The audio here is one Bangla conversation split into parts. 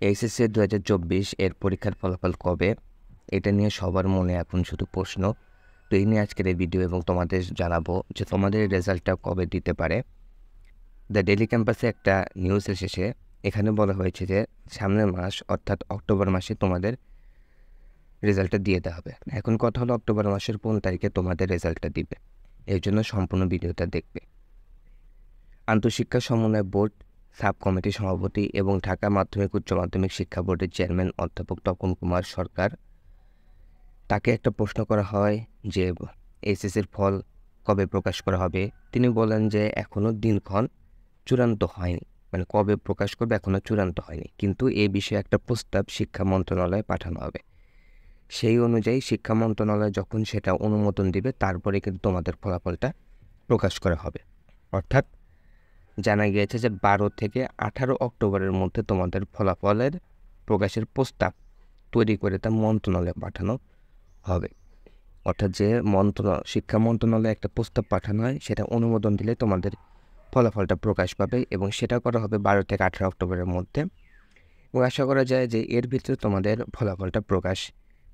এইচএসসি 2024 এর পরীক্ষার ফলাফল কবে? এটা নিয়ে সবার মনে এখন শুধু প্রশ্ন। তো এই নিয়ে আজকের এই ভিডিও এবং তোমাদের জানাবো যে তোমাদের রেজাল্টটা কবে দিতে পারে। দ্য ডেইলি ক্যাম্পাসে একটা নিউজ এসেছে, এখানে বলা হয়েছে যে সামনের মাস অর্থাৎ অক্টোবর মাসে তোমাদের রেজাল্টটা দিয়ে দেওয়া হবে। এখন কথা হলো অক্টোবর মাসের কোন তারিখে তোমাদের রেজাল্টটা দিবে, এর জন্য সম্পূর্ণ ভিডিওটা দেখবে। আন্তঃশিক্ষা সমন্বয় বোর্ড সাব কমিটির সভাপতি এবং ঢাকা মাধ্যমিক উচ্চ মাধ্যমিক শিক্ষা বোর্ডের চেয়ারম্যান অধ্যাপক তপন কুমার সরকার, তাকে একটা প্রশ্ন করা হয় যে এইচএসসির ফল কবে প্রকাশ করা হবে। তিনি বলেন যে এখনও দিনক্ষণ চূড়ান্ত হয়নি, মানে কবে প্রকাশ করবে এখনও চূড়ান্ত হয়নি, কিন্তু এই বিষয়ে একটা প্রস্তাব শিক্ষা মন্ত্রণালয়ে পাঠানো হবে। সেই অনুযায়ী শিক্ষা মন্ত্রণালয় যখন সেটা অনুমোদন দিবে তারপরে কিন্তু তোমাদের ফলাফলটা প্রকাশ করা হবে। অর্থাৎ জানা গিয়েছে যে 12 থেকে 18 অক্টোবরের মধ্যে তোমাদের ফলাফলের প্রকাশের প্রস্তাব তৈরি করে তা মন্ত্রণালয়ে পাঠানো হবে। অর্থাৎ যে শিক্ষা মন্ত্রণালয়ে একটা প্রস্তাব পাঠানো হয় সেটা অনুমোদন দিলে তোমাদের ফলাফলটা প্রকাশ পাবে এবং সেটা করা হবে 12 থেকে 18 অক্টোবরের মধ্যে। এবং আশা করা যায় যে এর ভিতরে তোমাদের ফলাফলটা প্রকাশ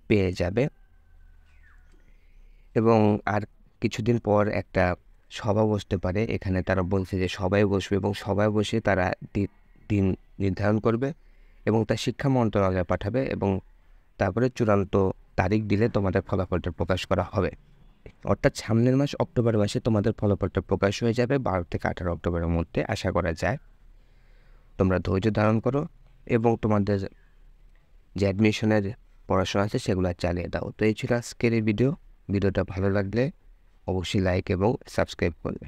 পেয়ে যাবে। এবং আর কিছুদিন পর একটা সভা বসতে পারে, এখানে তারা বলছে যে সবাই বসবে এবং সবাই বসে তারা দিন নির্ধারণ করবে এবং তা শিক্ষা মন্ত্রণালয়ে পাঠাবে এবং তারপরে চূড়ান্ত তারিখ দিলে তোমাদের ফলাফলটা প্রকাশ করা হবে। অর্থাৎ সামনের মাস অক্টোবর মাসে তোমাদের ফলাফলটা প্রকাশ হয়ে যাবে 12 থেকে 18 অক্টোবরের মধ্যে আশা করা যায়। তোমরা ধৈর্য ধারণ করো এবং তোমাদের যে অ্যাডমিশনের পড়াশোনা আছে সেগুলো চালিয়ে দাও। তো এই ছিল আজকের এই ভিডিওটা ভালো লাগলে অবশ্যই লাইক এবং সাবস্ক্রাইব করবে।